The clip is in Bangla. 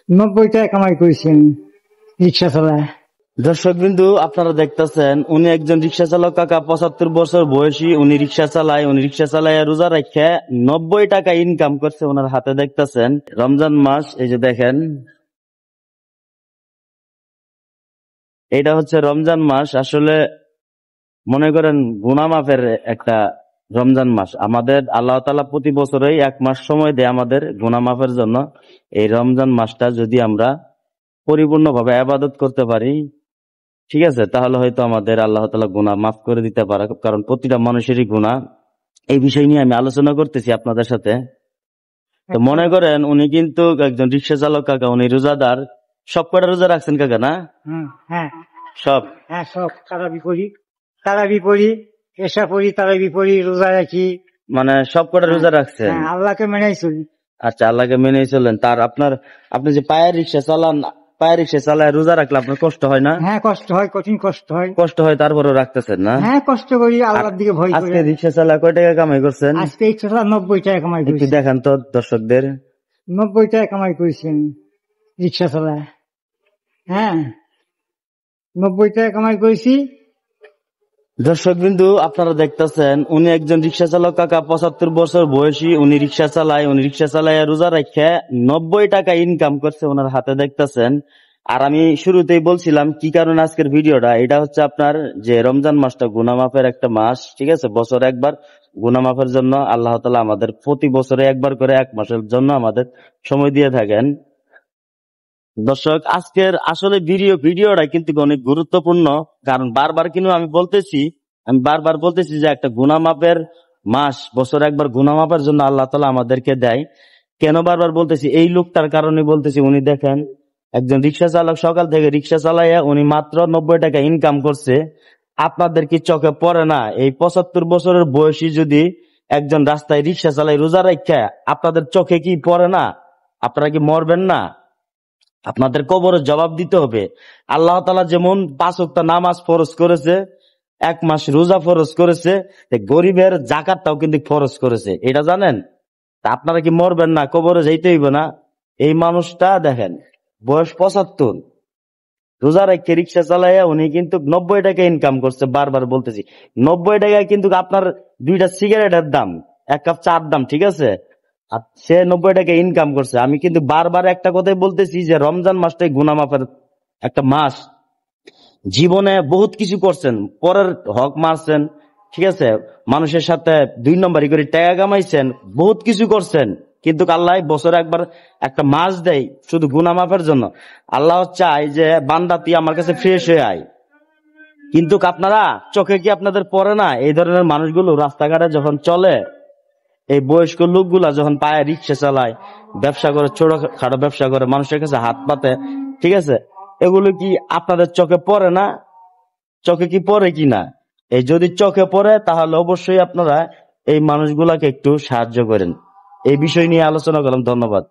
90 টাকা কামাই করেছেন রিক্সা চালায়। দর্শক বিন্দু, আপনারা দেখতেছেন উনি একজন রিক্সা চালক কাকা, 75 বছর বয়সী। উনি রিক্সা চালায় রোজা রেখে 90 টাকা ইনকাম করছে ওনার হাতে। দেখতেছেন রমজান মাস, এই যে দেখেন, এটা হচ্ছে রমজান মাস। আসলে মনে করেন গুনাহ মাফের একটা রমজান মাস। আমাদের আল্লাহ তাআলা প্রতি বছরই 1 মাস সময় দেয় আমাদের গুনাহ মাফের জন্য। এই রমজান মাসটা যদি আমরা পরিপূর্ণভাবে ইবাদত করতে পারি, ঠিক আছে, তাহলে হয়তো আমাদের আল্লাহ তাআলা গুনাহ মাফ করে দিতে পারে। কারণ প্রতিটা মানুষেরই গুনাহ। এই বিষয় নিয়ে আমি আলোচনা করতেছি আপনাদের সাথে। তো মনে করেন উনি কিন্তু একজন রিক্সা চালক কাকা, উনি রোজাদার। সব কটা রোজা রাখছেন কাকা না? হ্যাঁ সব হ্যাঁ, সব তারাবি পড়ি, এশা পড়ি, তারাবি পড়ি, রোজা রাখি। মানে সব কটা রোজা রাখছেন? হ্যাঁ, আল্লাহকে মেনেই চলি। আচ্ছা, আল্লাহকে মেনেই চলেন। তার আপনি যে পায়ের রিক্সা চালায় রোজা রাখলে আপনার কষ্ট হয় না? হ্যাঁ, কষ্ট হয়, কঠিন কষ্ট হয়। তারপরেও রাখতেছেন না? হ্যাঁ, কষ্ট করি, আল্লাহর দিকে ভয় করে। আজকে রিক্সা চালায় কয় টাকা কামাই করছেন? আজকে রিক্সা চালা 90 টাকা কামাই একটু করেছি। দেখান তো দর্শকদের। 90 টাকা কামাই করেছেন রিক্সা চালায়। হ্যাঁ, 90 টাকা কামাই করেছি। দর্শক বিন্দু, আপনারা দেখতেছেন উনি একজন রিক্সা চালক কাকা, 75 বছর বয়সী। উনি রিক্সা চালায় রোজা রেখে 90 টাকা ইনকাম করছে ওনার হাতে। দেখতেছেন। আর আমি শুরুতেই বলছিলাম কি কারণে আজকের ভিডিওটা, এটা হচ্ছে আপনার যে রমজান মাসটা গুনাহ মাফের একটা মাস, ঠিক আছে। বছরে একবার গুনাহ মাফের জন্য আল্লাহ তাআলা আমাদের প্রতি বছরে একবার করে 1 মাসের জন্য আমাদের সময় দিয়ে থাকেন। দর্শক, আজকের আসলে ভিডিওটা কিন্তু অনেক গুরুত্বপূর্ণ। কারণ আমি বারবার বলতেছি যে একটা গুনাহ মাফের মাস, বছরে একবার গুনাহ মাফের জন্য আল্লাহ তাআলা আমাদেরকে দেয়। কেন বারবার বলতেছি? এই লোকটার কারণে বলতেছি। উনি দেখেন, একজন রিক্সা চালক, সকাল থেকে রিক্সা চালাইয়া উনি মাত্র 90 টাকা ইনকাম করছে। আপনাদের কি চোখে পড়ে না? এই 75 বছরের বয়সী যদি একজন রাস্তায় রিক্সা চালায় রোজা রাখা, আপনাদের চোখে কি পড়ে না? আপনারা কি মরবেন না? আপনাদের কবরের জবাব দিতে হবে। আল্লাহ তাআলা যেমন 5 ওয়াক্ত নামাজ ফরজ করেছে, 1 মাস রোজা ফরজ করেছে, গরিবের যাকাতটাও কিন্তু ফরজ করেছে। এটা জানেন? তা আপনারা কি মরবেন না? কবরে যাইতে হইব না? এই মানুষটা দেখেন, বয়স 75, রোজা রেখে রিক্সা চালাইয়া উনি কিন্তু 90 টাকা ইনকাম করছে। বারবার বলতেছি, 90 টাকায় কিন্তু আপনার 2টা সিগারেটের দাম, 1 কাপ চার দাম, ঠিক আছে। আর সে 90 টাকা ইনকাম করছে। আমি কিন্তু বারবার একটা কথাই বলতেছি যে রমজান মাসটাই গুনাহ মাফের একটা মাস। জীবনে বহুত কিছু করছেন, পরের হক মারছেন, ঠিক আছে, মানুষের সাথে 2 নম্বরই করে টাকা কামাইছেন, বহুত কিছু করছেন। কিন্তু আল্লাহ বছরে একবার একটা মাস দেয় শুধু গুনাহ মাফের জন্য। আল্লাহ চায় যে বান্দা তুই আমার কাছে ফ্রেশ হয়ে আয়। কিন্তু আপনারা চোখে কি আপনাদের পড়ে না? এই ধরনের মানুষগুলো রাস্তাঘাটে যখন চলে, এই বয়স্ক লোকগুলা যখন পায়ে রিক্সা চালায়, ব্যবসা করে, ছোটখাটো ব্যবসা করে, মানুষের কাছে হাত পাতে, ঠিক আছে, এগুলো কি আপনাদের চোখে পড়ে না? চোখে কি পড়ে কিনা? এই যদি চোখে পড়ে তাহলে অবশ্যই আপনারা এই মানুষগুলাকে একটু সাহায্য করেন। এই বিষয় নিয়ে আলোচনা করলাম। ধন্যবাদ।